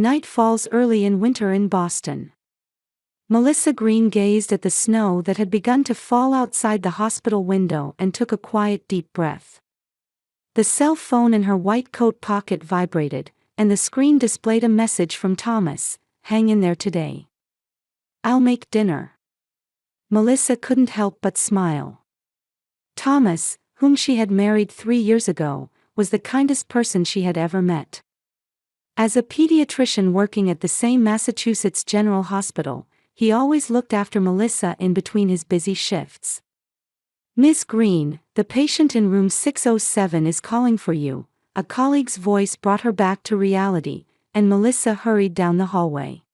Night falls early in winter in Boston. Melissa Green gazed at the snow that had begun to fall outside the hospital window and took a quiet deep breath. The cell phone in her white coat pocket vibrated, and the screen displayed a message from Thomas: "Hang in there today. I'll make dinner." Melissa couldn't help but smile. Thomas, whom she had married 3 years ago, was the kindest person she had ever met. As a pediatrician working at the same Massachusetts General Hospital, he always looked after Melissa in between his busy shifts. "Miss Green, the patient in room 607 is calling for you," a colleague's voice brought her back to reality, and Melissa hurried down the hallway.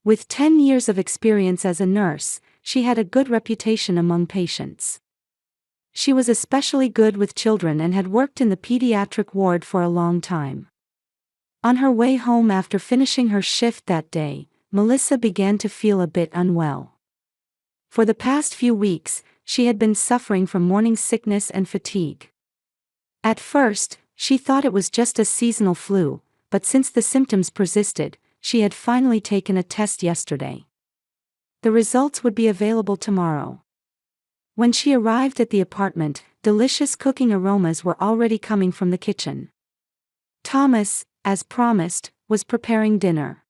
With 10 years of experience as a nurse, she had a good reputation among patients. She was especially good with children and had worked in the pediatric ward for a long time. On her way home after finishing her shift that day, Melissa began to feel a bit unwell. For the past few weeks, she had been suffering from morning sickness and fatigue. At first, she thought it was just a seasonal flu, but since the symptoms persisted, she had finally taken a test yesterday. The results would be available tomorrow. When she arrived at the apartment, delicious cooking aromas were already coming from the kitchen. Thomas, as promised, was preparing dinner.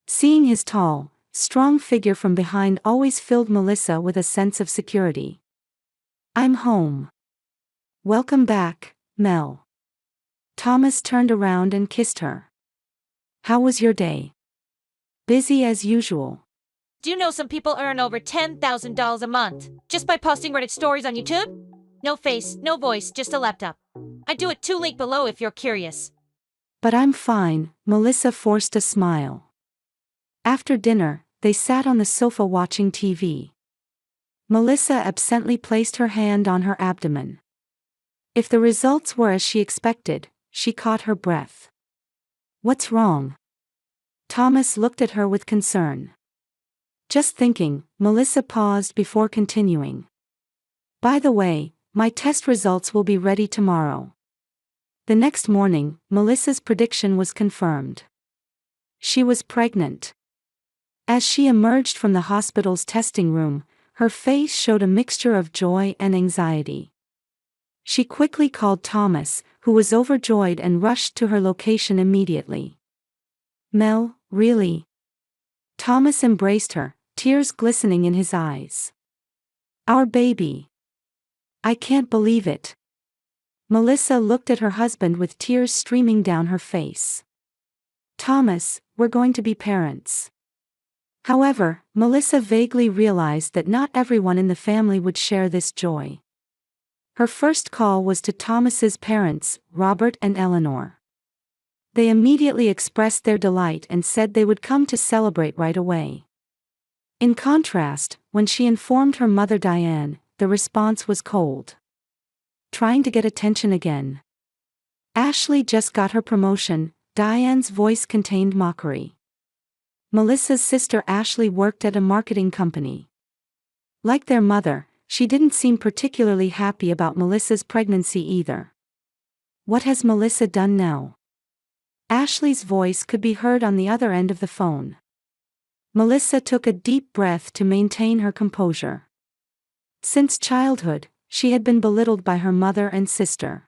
Seeing his tall, strong figure from behind always filled Melissa with a sense of security. "I'm home. Welcome back, Mel." Thomas turned around and kissed her. "How was your day?" "Busy as usual." Do you know some people earn over $10,000 a month just by posting Reddit stories on YouTube? No face, no voice, just a laptop. I do it too, link below if you're curious. "But I'm fine," Melissa forced a smile. After dinner, they sat on the sofa watching TV. Melissa absently placed her hand on her abdomen. If the results were as she expected, she caught her breath. "What's wrong?" Thomas looked at her with concern. "Just thinking," Melissa paused before continuing. "By the way, my test results will be ready tomorrow." The next morning, Melissa's prediction was confirmed. She was pregnant. As she emerged from the hospital's testing room, her face showed a mixture of joy and anxiety. She quickly called Thomas, who was overjoyed, and rushed to her location immediately. "Mel, really?" Thomas embraced her, tears glistening in his eyes. "Our baby. I can't believe it." Melissa looked at her husband with tears streaming down her face. "Thomas, we're going to be parents." However, Melissa vaguely realized that not everyone in the family would share this joy. Her first call was to Thomas's parents, Robert and Eleanor. They immediately expressed their delight and said they would come to celebrate right away. In contrast, when she informed her mother Diane, the response was cold. "Trying to get attention again. Ashley just got her promotion," Diane's voice contained mockery. Melissa's sister Ashley worked at a marketing company. Like their mother, she didn't seem particularly happy about Melissa's pregnancy either. "What has Melissa done now?" Ashley's voice could be heard on the other end of the phone. Melissa took a deep breath to maintain her composure. Since childhood, she had been belittled by her mother and sister.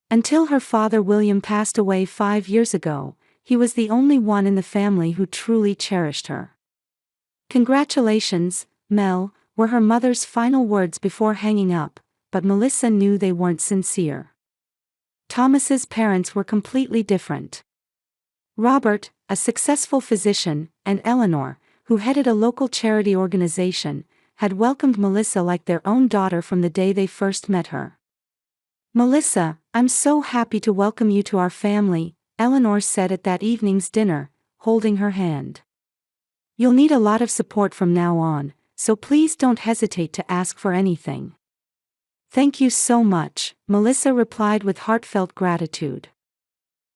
Until her father William passed away 5 years ago, he was the only one in the family who truly cherished her. "Congratulations, Mel," were her mother's final words before hanging up, but Melissa knew they weren't sincere. Thomas's parents were completely different. Robert, a successful physician, and Eleanor, who headed a local charity organization, had welcomed Melissa like their own daughter from the day they first met her. "Melissa, I'm so happy to welcome you to our family," Eleanor said at that evening's dinner, holding her hand. "You'll need a lot of support from now on, so please don't hesitate to ask for anything." "Thank you so much," Melissa replied with heartfelt gratitude.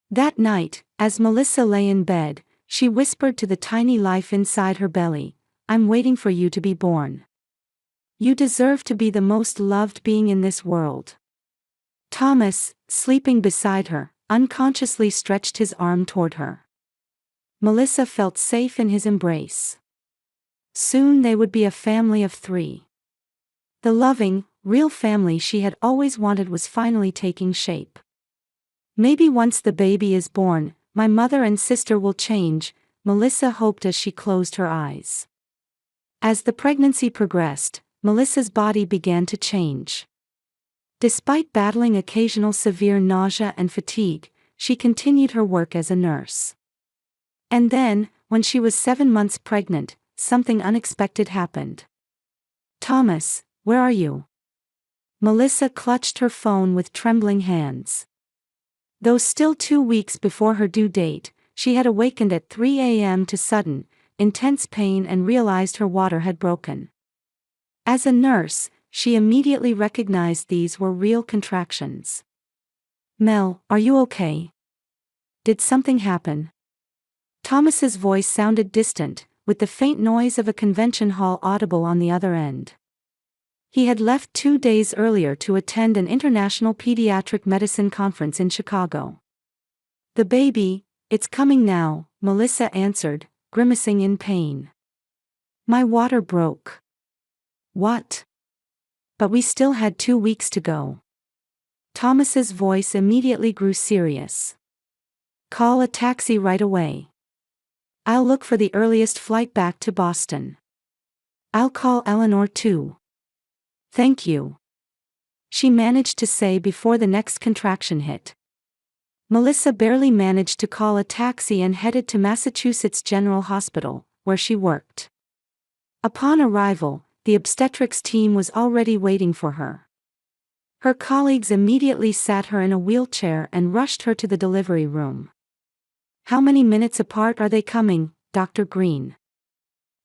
That night, as Melissa lay in bed, she whispered to the tiny life inside her belly, "I'm waiting for you to be born. You deserve to be the most loved being in this world." Thomas, sleeping beside her, unconsciously stretched his arm toward her. Melissa felt safe in his embrace. Soon they would be a family of 3. The loving, real family she had always wanted was finally taking shape. Maybe once the baby is born, my mother and sister will change, Melissa hoped as she closed her eyes. As the pregnancy progressed, Melissa's body began to change. Despite battling occasional severe nausea and fatigue, she continued her work as a nurse. And then, when she was 7 months pregnant, something unexpected happened. "Thomas, where are you?" Melissa clutched her phone with trembling hands. Though still 2 weeks before her due date, she had awakened at 3 a.m. to sudden, intense pain and realized her water had broken. As a nurse, she immediately recognized these were real contractions. "Mel, are you okay? Did something happen?" Thomas's voice sounded distant, with the faint noise of a convention hall audible on the other end. He had left 2 days earlier to attend an international pediatric medicine conference in Chicago. "The baby, it's coming now," Melissa answered, grimacing in pain. "My water broke." "What?" "But we still had 2 weeks to go." Thomas's voice immediately grew serious. "Call a taxi right away. I'll look for the earliest flight back to Boston. I'll call Eleanor too." "Thank you," she managed to say before the next contraction hit. Melissa barely managed to call a taxi and headed to Massachusetts General Hospital, where she worked. Upon arrival, the obstetrics team was already waiting for her. Her colleagues immediately sat her in a wheelchair and rushed her to the delivery room. "How many minutes apart are they coming, Dr. Green?"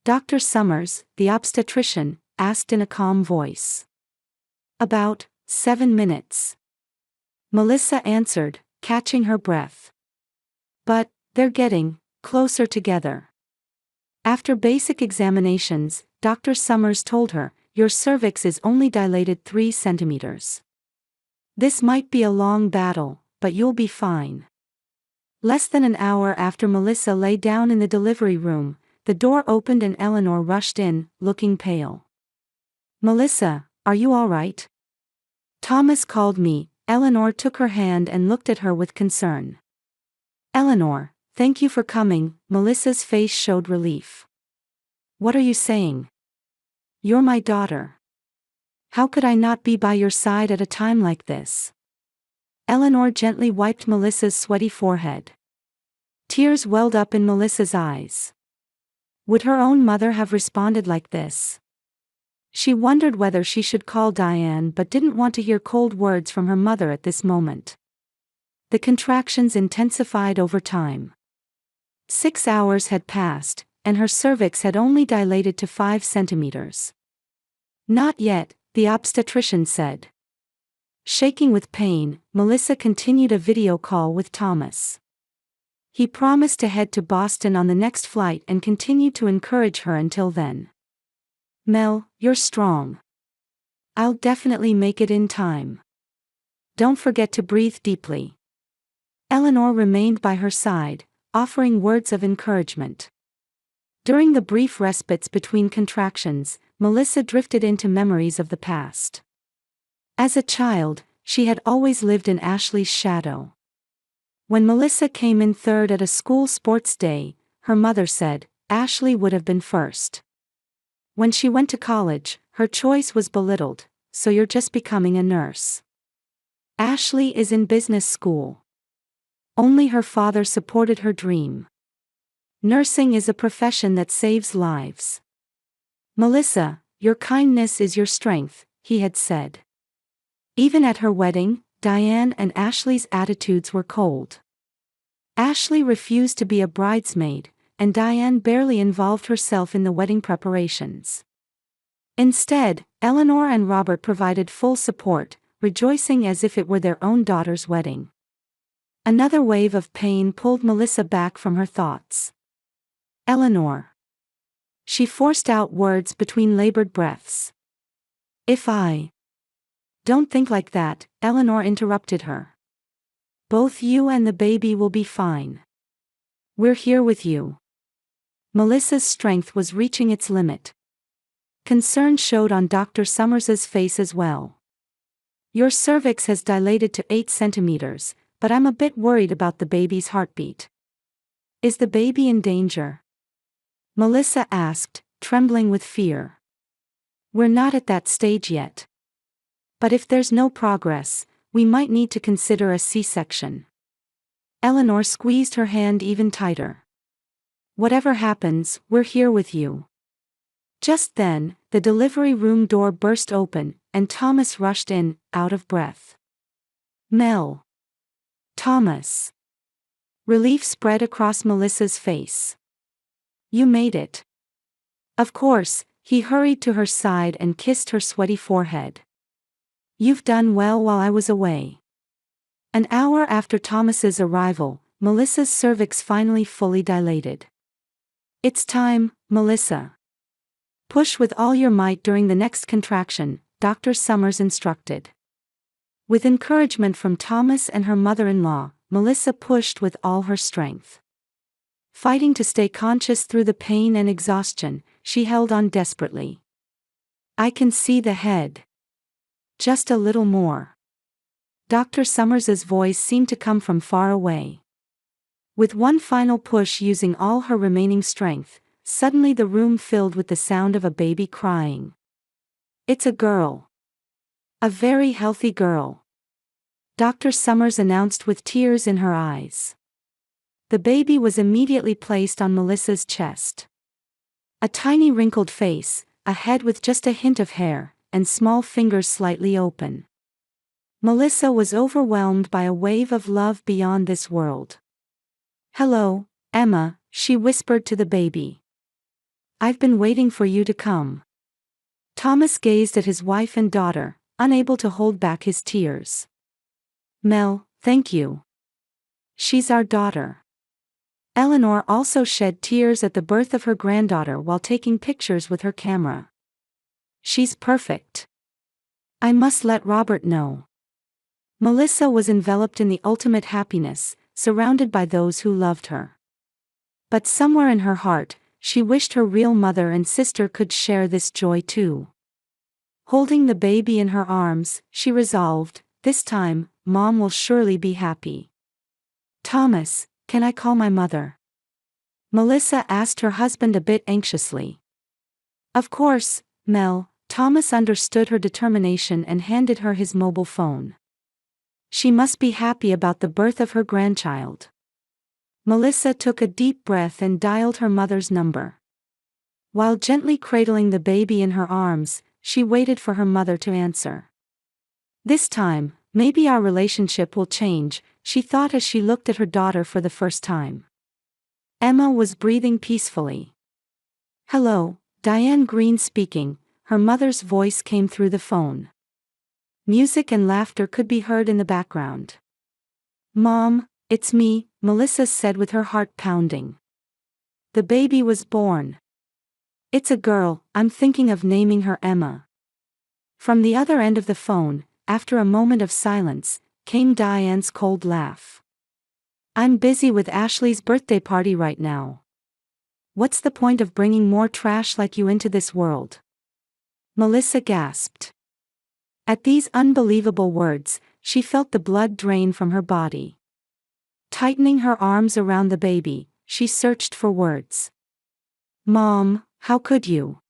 Dr. Summers, the obstetrician, asked in a calm voice. "About 7 minutes." Melissa answered, catching her breath. "But they're getting closer together." After basic examinations, Dr. Summers told her, "Your cervix is only dilated 3 centimeters. This might be a long battle, but you'll be fine." Less than an hour after Melissa lay down in the delivery room, the door opened and Eleanor rushed in, looking pale. "Melissa, are you all right?" "Thomas called me." Eleanor took her hand and looked at her with concern. "Eleanor, thank you for coming." Melissa's face showed relief. "What are you saying? You're my daughter. How could I not be by your side at a time like this?" Eleanor gently wiped Melissa's sweaty forehead. Tears welled up in Melissa's eyes. Would her own mother have responded like this? She wondered whether she should call Diane but didn't want to hear cold words from her mother at this moment. The contractions intensified over time. 6 hours had passed, and her cervix had only dilated to 5 centimeters. "Not yet," the obstetrician said. Shaking with pain, Melissa continued a video call with Thomas. He promised to head to Boston on the next flight and continued to encourage her until then. "Mel, you're strong. I'll definitely make it in time. Don't forget to breathe deeply." Eleanor remained by her side, offering words of encouragement. During the brief respites between contractions, Melissa drifted into memories of the past. As a child, she had always lived in Ashley's shadow. When Melissa came in third at a school sports day, her mother said, Ashley would have been first. When she went to college, her choice was belittled, so you're just becoming a nurse. Ashley is in business school. Only her father supported her dream. Nursing is a profession that saves lives. Melissa, your kindness is your strength, he had said. Even at her wedding, Diane and Ashley's attitudes were cold. Ashley refused to be a bridesmaid, and Diane barely involved herself in the wedding preparations. Instead, Eleanor and Robert provided full support, rejoicing as if it were their own daughter's wedding. Another wave of pain pulled Melissa back from her thoughts. Eleanor. She forced out words between labored breaths. If I. Don't think like that, Eleanor interrupted her. Both you and the baby will be fine. We're here with you. Melissa's strength was reaching its limit. Concern showed on Dr. Summers's face as well. Your cervix has dilated to 8 centimeters, but I'm a bit worried about the baby's heartbeat. Is the baby in danger? Melissa asked, trembling with fear. We're not at that stage yet. But if there's no progress, we might need to consider a C-section. Eleanor squeezed her hand even tighter. Whatever happens, we're here with you. Just then, the delivery room door burst open, and Thomas rushed in, out of breath. Mel. Thomas. Relief spread across Melissa's face. You made it. Of course, he hurried to her side and kissed her sweaty forehead. You've done well while I was away. An hour after Thomas's arrival, Melissa's cervix finally fully dilated. It's time, Melissa. Push with all your might during the next contraction, Dr. Summers instructed. With encouragement from Thomas and her mother-in-law, Melissa pushed with all her strength. Fighting to stay conscious through the pain and exhaustion, she held on desperately. I can see the head. Just a little more. Dr. Summers's voice seemed to come from far away. With one final push using all her remaining strength, suddenly the room filled with the sound of a baby crying. It's a girl. A very healthy girl. Dr. Summers announced with tears in her eyes. The baby was immediately placed on Melissa's chest. A tiny wrinkled face, a head with just a hint of hair, and small fingers slightly open. Melissa was overwhelmed by a wave of love beyond this world. Hello, Emma, she whispered to the baby. I've been waiting for you to come. Thomas gazed at his wife and daughter, unable to hold back his tears. Mel, thank you. She's our daughter. Eleanor also shed tears at the birth of her granddaughter while taking pictures with her camera. She's perfect. I must let Robert know. Melissa was enveloped in the ultimate happiness, surrounded by those who loved her. But somewhere in her heart, she wished her real mother and sister could share this joy too. Holding the baby in her arms, she resolved, this time, Mom will surely be happy. Thomas, can I call my mother? Melissa asked her husband a bit anxiously. Of course, Mel. Thomas understood her determination and handed her his mobile phone. She must be happy about the birth of her grandchild. Melissa took a deep breath and dialed her mother's number. While gently cradling the baby in her arms, she waited for her mother to answer. This time, maybe our relationship will change, she thought as she looked at her daughter for the first time. Emma was breathing peacefully. Hello, Diane Green speaking, her mother's voice came through the phone. Music and laughter could be heard in the background. Mom, it's me, Melissa said with her heart pounding. The baby was born. It's a girl, I'm thinking of naming her Emma. From the other end of the phone, after a moment of silence, came Diane's cold laugh. I'm busy with Ashley's birthday party right now. What's the point of bringing more trash like you into this world? Melissa gasped. At these unbelievable words, she felt the blood drain from her body. Tightening her arms around the baby, she searched for words. Mom, how could you?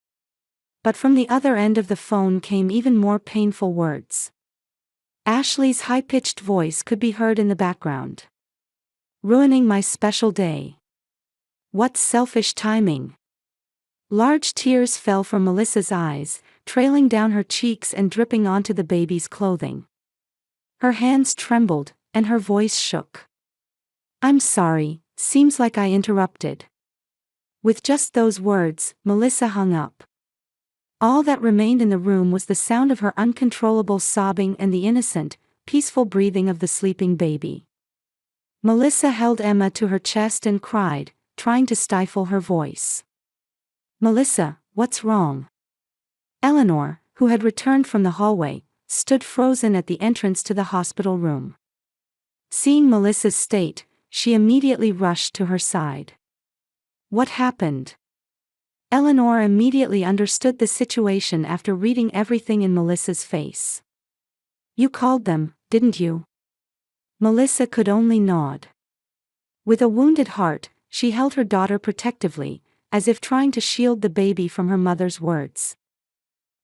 But from the other end of the phone came even more painful words. Ashley's high-pitched voice could be heard in the background. Ruining my special day. What selfish timing. Large tears fell from Melissa's eyes, trailing down her cheeks and dripping onto the baby's clothing. Her hands trembled, and her voice shook. I'm sorry, seems like I interrupted. With just those words, Melissa hung up. All that remained in the room was the sound of her uncontrollable sobbing and the innocent, peaceful breathing of the sleeping baby. Melissa held Emma to her chest and cried, trying to stifle her voice. Melissa, what's wrong? Eleanor, who had returned from the hallway, stood frozen at the entrance to the hospital room. Seeing Melissa's state, she immediately rushed to her side. What happened? Eleanor immediately understood the situation after reading everything in Melissa's face. You called them, didn't you? Melissa could only nod. With a wounded heart, she held her daughter protectively, as if trying to shield the baby from her mother's words.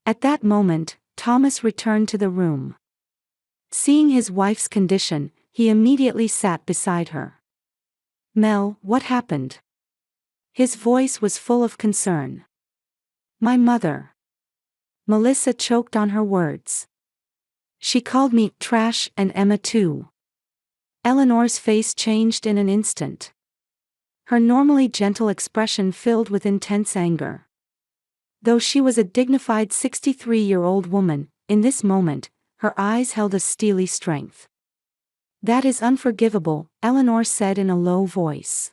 At that moment, Thomas returned to the room. Seeing his wife's condition, he immediately sat beside her. Mel, what happened? His voice was full of concern. My mother. Melissa choked on her words. She called me trash and Emma too. Eleanor's face changed in an instant. Her normally gentle expression filled with intense anger. Though she was a dignified 63-year-old woman, in this moment, her eyes held a steely strength. That is unforgivable, Eleanor said in a low voice.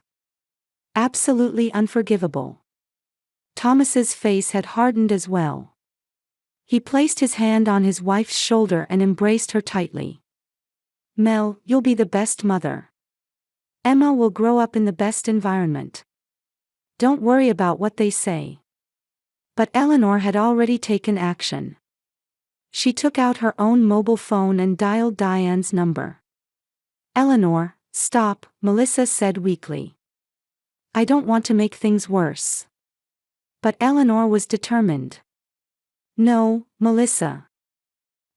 Absolutely unforgivable. Thomas's face had hardened as well. He placed his hand on his wife's shoulder and embraced her tightly. Mel, you'll be the best mother. Emma will grow up in the best environment. Don't worry about what they say. But Eleanor had already taken action. She took out her own mobile phone and dialed Diane's number. Eleanor, stop, Melissa said weakly. I don't want to make things worse. But Eleanor was determined. No, Melissa.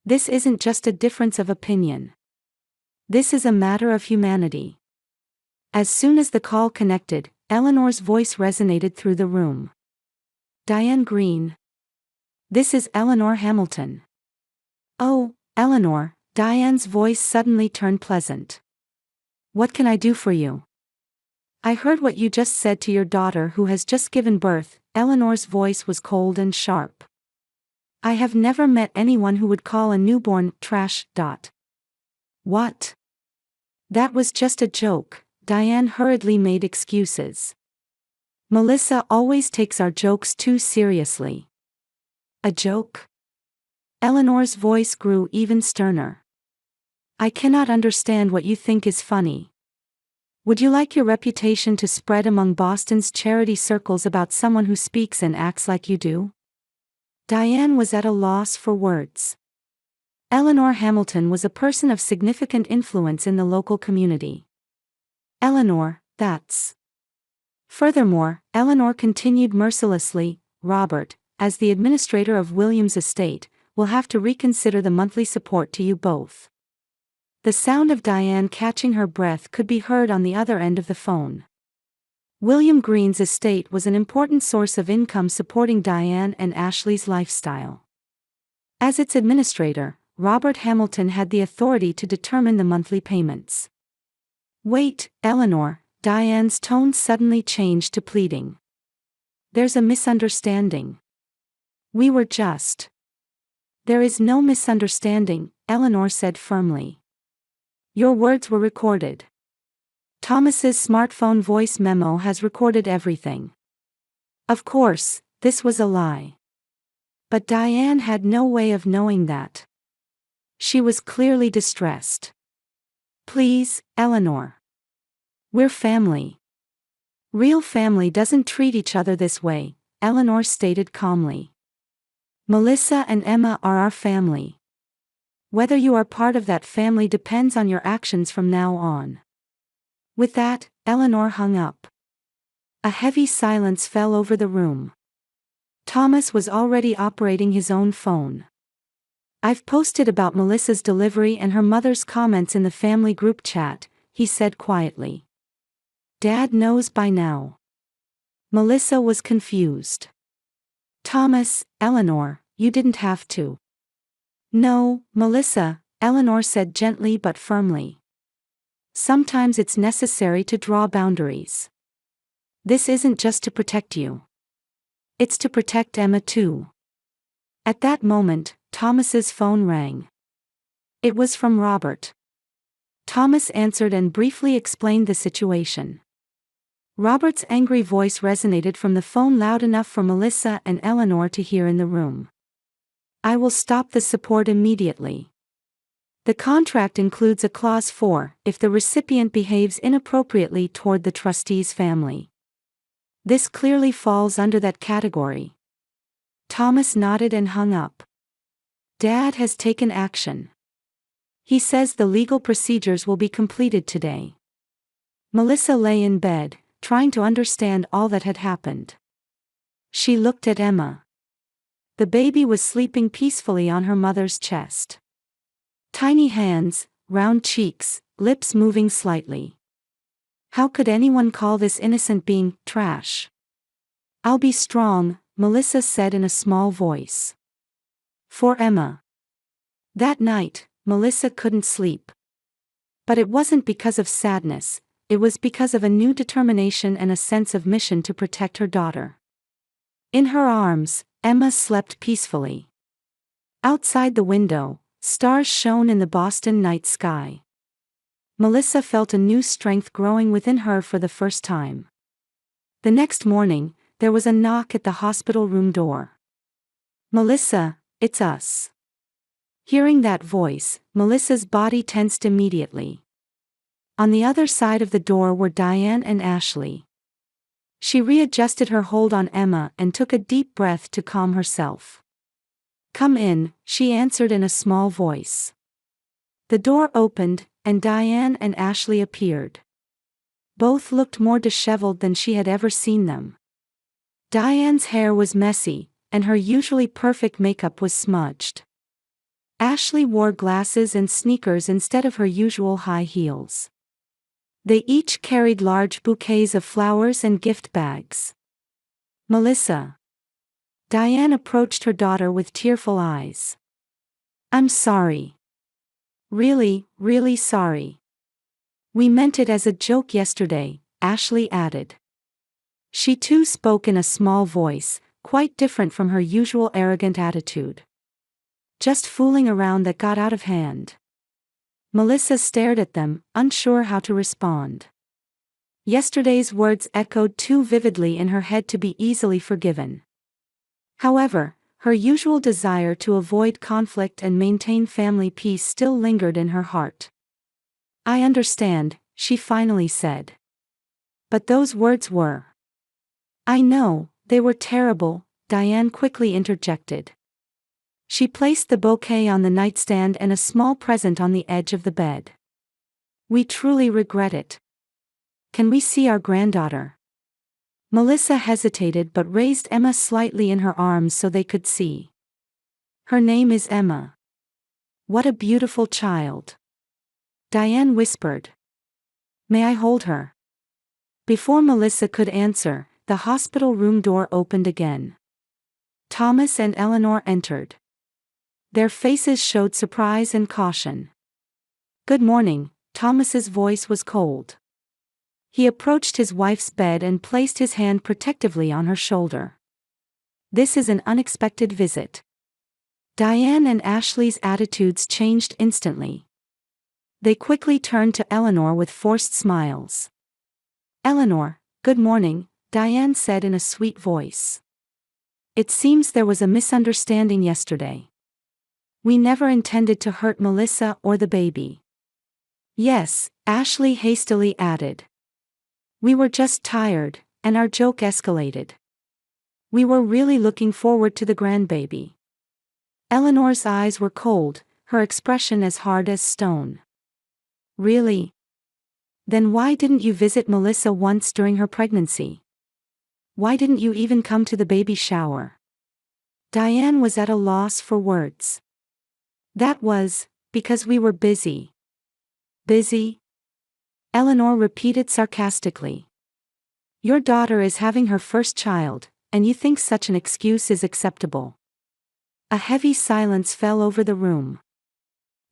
This isn't just a difference of opinion. This is a matter of humanity. As soon as the call connected, Eleanor's voice resonated through the room. Diane Green. This is Eleanor Hamilton. Oh, Eleanor, Diane's voice suddenly turned pleasant. What can I do for you? I heard what you just said to your daughter who has just given birth. Eleanor's voice was cold and sharp. I have never met anyone who would call a newborn trash. What? That was just a joke, Diane hurriedly made excuses. Melissa always takes our jokes too seriously. A joke? Eleanor's voice grew even sterner. I cannot understand what you think is funny. Would you like your reputation to spread among Boston's charity circles about someone who speaks and acts like you do? Diane was at a loss for words. Eleanor Hamilton was a person of significant influence in the local community. Eleanor, that's. Furthermore, Eleanor continued mercilessly, Robert, as the administrator of William's estate, will have to reconsider the monthly support to you both. The sound of Diane catching her breath could be heard on the other end of the phone. William Green's estate was an important source of income supporting Diane and Ashley's lifestyle. As its administrator, Robert Hamilton had the authority to determine the monthly payments. Wait, Eleanor, Diane's tone suddenly changed to pleading. There's a misunderstanding. We were just. There is no misunderstanding, Eleanor said firmly. Your words were recorded. Thomas's smartphone voice memo has recorded everything. Of course, this was a lie. But Diane had no way of knowing that. She was clearly distressed. Please, Eleanor. We're family. Real family doesn't treat each other this way, Eleanor stated calmly. Melissa and Emma are our family. Whether you are part of that family depends on your actions from now on. With that, Eleanor hung up. A heavy silence fell over the room. Thomas was already operating his own phone. I've posted about Melissa's delivery and her mother's comments in the family group chat, he said quietly. Dad knows by now. Melissa was confused. Thomas, Eleanor, you didn't have to. No, Melissa, Eleanor said gently but firmly. Sometimes it's necessary to draw boundaries. This isn't just to protect you. It's to protect Emma too. At that moment, Thomas's phone rang. It was from Robert. Thomas answered and briefly explained the situation. Robert's angry voice resonated from the phone loud enough for Melissa and Eleanor to hear in the room. I will stop the support immediately. The contract includes a clause for if the recipient behaves inappropriately toward the trustee's family. This clearly falls under that category. Thomas nodded and hung up. Dad has taken action. He says the legal procedures will be completed today. Melissa lay in bed, trying to understand all that had happened. She looked at Emma. The baby was sleeping peacefully on her mother's chest. Tiny hands, round cheeks, lips moving slightly. How could anyone call this innocent being trash? I'll be strong, Melissa said in a small voice. For Emma. That night, Melissa couldn't sleep. But it wasn't because of sadness, it was because of a new determination and a sense of mission to protect her daughter. In her arms, Emma slept peacefully. Outside the window, stars shone in the Boston night sky. Melissa felt a new strength growing within her for the first time. The next morning, there was a knock at the hospital room door. Melissa, it's us. Hearing that voice, Melissa's body tensed immediately. On the other side of the door were Diane and Ashley. She readjusted her hold on Emma and took a deep breath to calm herself. Come in, she answered in a small voice. The door opened, and Diane and Ashley appeared. Both looked more disheveled than she had ever seen them. Diane's hair was messy, and her usually perfect makeup was smudged. Ashley wore glasses and sneakers instead of her usual high heels. They each carried large bouquets of flowers and gift bags. Melissa. Diane approached her daughter with tearful eyes. I'm sorry. Really, really sorry. We meant it as a joke yesterday, Ashley added. She too spoke in a small voice, quite different from her usual arrogant attitude. Just fooling around that got out of hand. Melissa stared at them, unsure how to respond. Yesterday's words echoed too vividly in her head to be easily forgiven. However, her usual desire to avoid conflict and maintain family peace still lingered in her heart. I understand, she finally said. But those words were. I know, they were terrible, Diane quickly interjected. She placed the bouquet on the nightstand and a small present on the edge of the bed. We truly regret it. Can we see our granddaughter? Melissa hesitated but raised Emma slightly in her arms so they could see. Her name is Emma. What a beautiful child. Diane whispered. May I hold her? Before Melissa could answer, the hospital room door opened again. Thomas and Eleanor entered. Their faces showed surprise and caution. Good morning, Thomas's voice was cold. He approached his wife's bed and placed his hand protectively on her shoulder. This is an unexpected visit. Diane and Ashley's attitudes changed instantly. They quickly turned to Eleanor with forced smiles. Eleanor, good morning, Diane said in a sweet voice. It seems there was a misunderstanding yesterday. We never intended to hurt Melissa or the baby. Yes, Ashley hastily added. We were just tired, and our joke escalated. We were really looking forward to the grandbaby. Eleanor's eyes were cold, her expression as hard as stone. Really? Then why didn't you visit Melissa once during her pregnancy? Why didn't you even come to the baby shower? Diane was at a loss for words. That was, because we were busy. Busy? Eleanor repeated sarcastically. Your daughter is having her first child, and you think such an excuse is acceptable. A heavy silence fell over the room.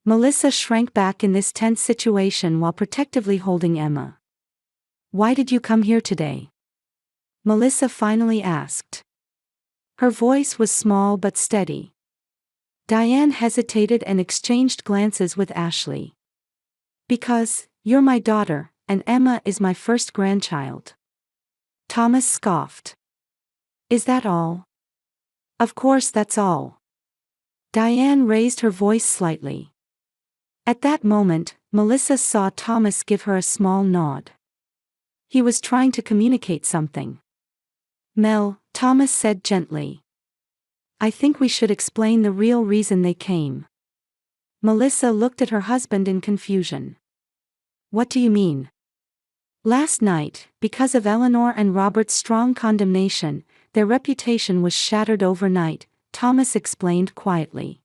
Melissa shrank back in this tense situation while protectively holding Emma. Why did you come here today? Melissa finally asked. Her voice was small but steady. Diane hesitated and exchanged glances with Ashley. Because, you're my daughter, and Emma is my first grandchild. Thomas scoffed. Is that all? Of course that's all. Diane raised her voice slightly. At that moment, Melissa saw Thomas give her a small nod. He was trying to communicate something. Mel, Thomas said gently. I think we should explain the real reason they came. Melissa looked at her husband in confusion. What do you mean? Last night, because of Eleanor and Robert's strong condemnation, their reputation was shattered overnight, Thomas explained quietly.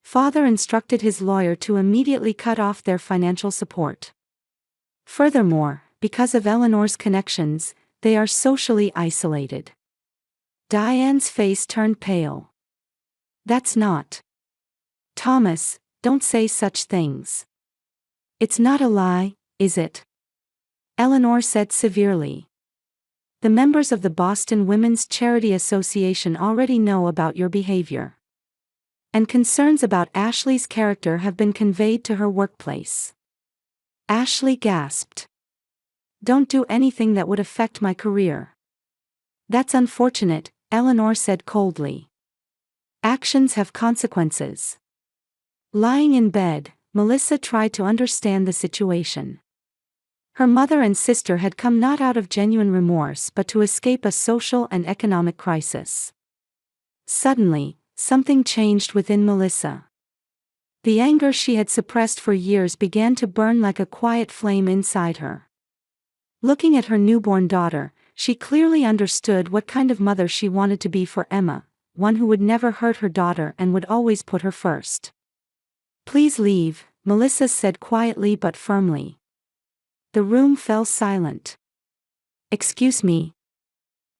Father instructed his lawyer to immediately cut off their financial support. Furthermore, because of Eleanor's connections, they are socially isolated. Diane's face turned pale. That's not. Thomas, don't say such things. It's not a lie, is it? Eleanor said severely. The members of the Boston Women's Charity Association already know about your behavior. And concerns about Ashley's character have been conveyed to her workplace. Ashley gasped. Don't do anything that would affect my career. That's unfortunate, Eleanor said coldly. Actions have consequences. Lying in bed, Melissa tried to understand the situation. Her mother and sister had come not out of genuine remorse but to escape a social and economic crisis. Suddenly, something changed within Melissa. The anger she had suppressed for years began to burn like a quiet flame inside her. Looking at her newborn daughter, she clearly understood what kind of mother she wanted to be for Emma, one who would never hurt her daughter and would always put her first. Please leave, Melissa said quietly but firmly. The room fell silent. Excuse me?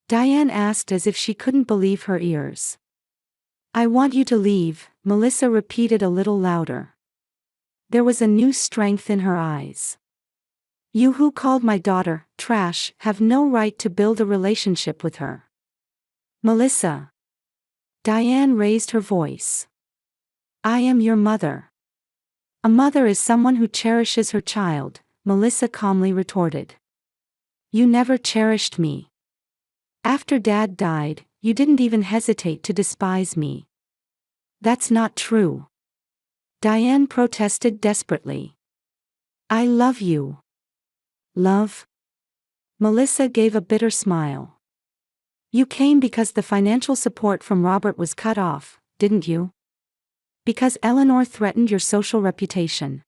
Diane asked as if she couldn't believe her ears. I want you to leave, Melissa repeated a little louder. There was a new strength in her eyes. You who called my daughter trash have no right to build a relationship with her. Melissa. Diane raised her voice. I am your mother. A mother is someone who cherishes her child, Melissa calmly retorted. You never cherished me. After Dad died, you didn't even hesitate to despise me. That's not true. Diane protested desperately. I love you. Love? Melissa gave a bitter smile. You came because the financial support from Robert was cut off, didn't you? Because Eleanor threatened your social reputation.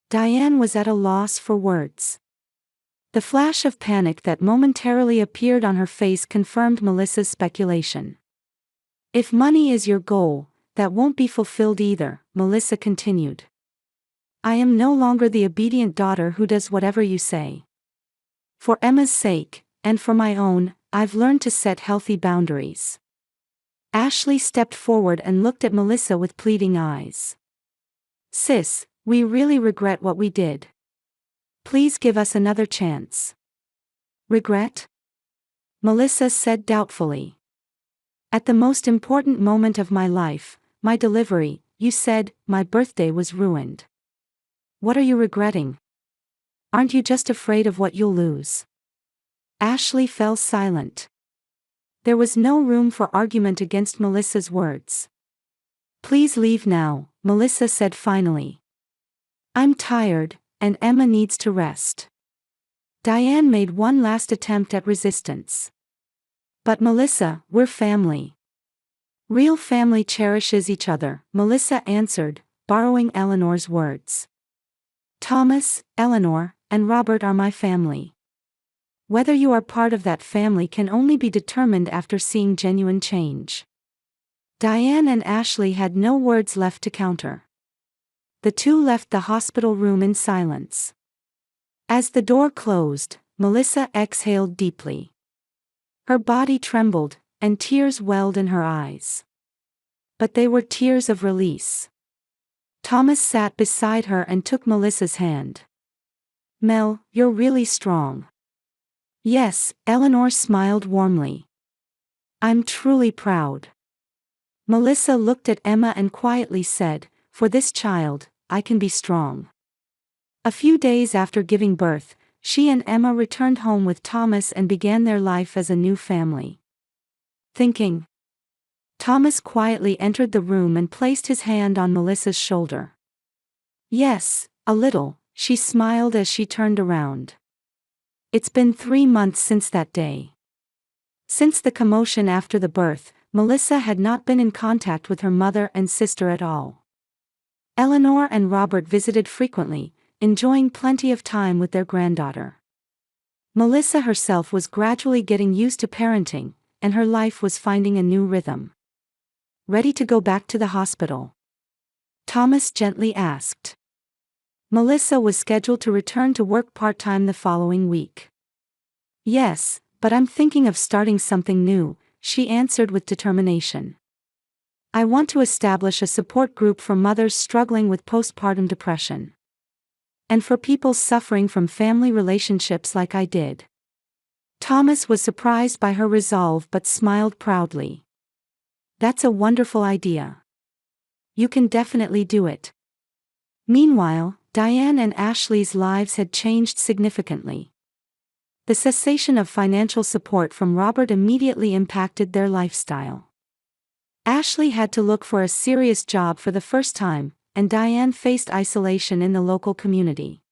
Diane was at a loss for words. The flash of panic that momentarily appeared on her face confirmed Melissa's speculation. If money is your goal, that won't be fulfilled either, Melissa continued. I am no longer the obedient daughter who does whatever you say. For Emma's sake, and for my own, I've learned to set healthy boundaries. Ashley stepped forward and looked at Melissa with pleading eyes. Sis, we really regret what we did. Please give us another chance. Regret? Melissa said doubtfully. At the most important moment of my life, my delivery, you said, my birthday was ruined. What are you regretting? Aren't you just afraid of what you'll lose? Ashley fell silent. There was no room for argument against Melissa's words. Please leave now, Melissa said finally. I'm tired, and Emma needs to rest. Diane made one last attempt at resistance. But Melissa, we're family. Real family cherishes each other, Melissa answered, borrowing Eleanor's words. Thomas, Eleanor, and Robert are my family. Whether you are part of that family can only be determined after seeing genuine change. Diane and Ashley had no words left to counter. The two left the hospital room in silence. As the door closed, Melissa exhaled deeply. Her body trembled, and tears welled in her eyes. But they were tears of release. Thomas sat beside her and took Melissa's hand. Mel, you're really strong. Yes, Eleanor smiled warmly. I'm truly proud. Melissa looked at Emma and quietly said, for this child, I can be strong. A few days after giving birth, she and Emma returned home with Thomas and began their life as a new family. Thinking. Thomas quietly entered the room and placed his hand on Melissa's shoulder. Yes, a little, she smiled as she turned around. It's been 3 months since that day. Since the commotion after the birth, Melissa had not been in contact with her mother and sister at all. Eleanor and Robert visited frequently, enjoying plenty of time with their granddaughter. Melissa herself was gradually getting used to parenting, and her life was finding a new rhythm. Ready to go back to the hospital? Thomas gently asked. Melissa was scheduled to return to work part-time the following week. Yes, but I'm thinking of starting something new, she answered with determination. I want to establish a support group for mothers struggling with postpartum depression. And for people suffering from family relationships like I did. Thomas was surprised by her resolve but smiled proudly. That's a wonderful idea. You can definitely do it. Meanwhile, Diane and Ashley's lives had changed significantly. The cessation of financial support from Robert immediately impacted their lifestyle. Ashley had to look for a serious job for the first time, and Diane faced isolation in the local community.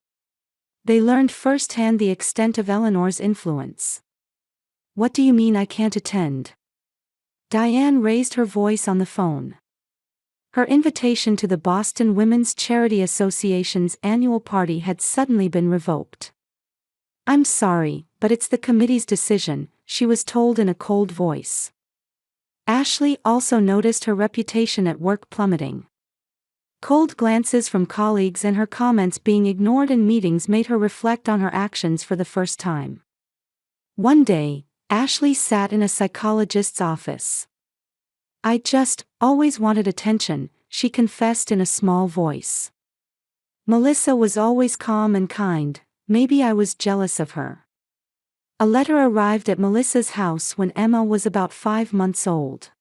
They learned firsthand the extent of Eleanor's influence. What do you mean I can't attend? Diane raised her voice on the phone. Her invitation to the Boston Women's Charity Association's annual party had suddenly been revoked. I'm sorry, but it's the committee's decision, she was told in a cold voice. Ashley also noticed her reputation at work plummeting. Cold glances from colleagues and her comments being ignored in meetings made her reflect on her actions for the first time. One day, Ashley sat in a psychologist's office. I just always wanted attention, she confessed in a small voice. Melissa was always calm and kind, maybe I was jealous of her. A letter arrived at Melissa's house when Emma was about 5 months old.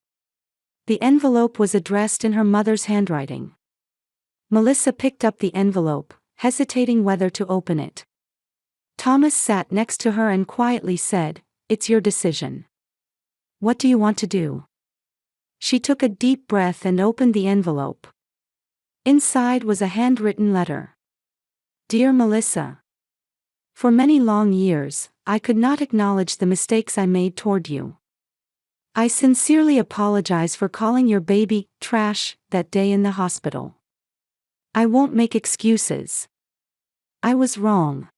The envelope was addressed in her mother's handwriting. Melissa picked up the envelope, hesitating whether to open it. Thomas sat next to her and quietly said, "It's your decision. What do you want to do?" She took a deep breath and opened the envelope. Inside was a handwritten letter. Dear Melissa. For many long years, I could not acknowledge the mistakes I made toward you. I sincerely apologize for calling your baby trash that day in the hospital. I won't make excuses. I was wrong.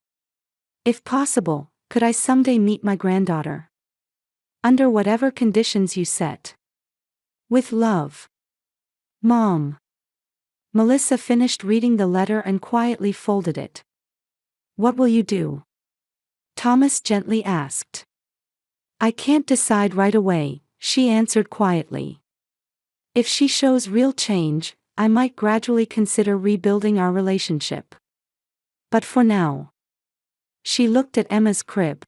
If possible, could I someday meet my granddaughter? Under whatever conditions you set. With love. Mom. Melissa finished reading the letter and quietly folded it. What will you do? Thomas gently asked. I can't decide right away, she answered quietly. If she shows real change, I might gradually consider rebuilding our relationship. But for now. She looked at Emma's crib.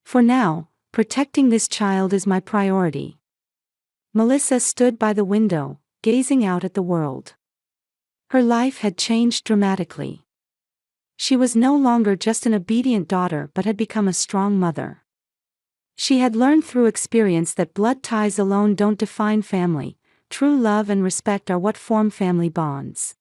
For now, protecting this child is my priority. Melissa stood by the window, gazing out at the world. Her life had changed dramatically. She was no longer just an obedient daughter but had become a strong mother. She had learned through experience that blood ties alone don't define family, true love and respect are what form family bonds.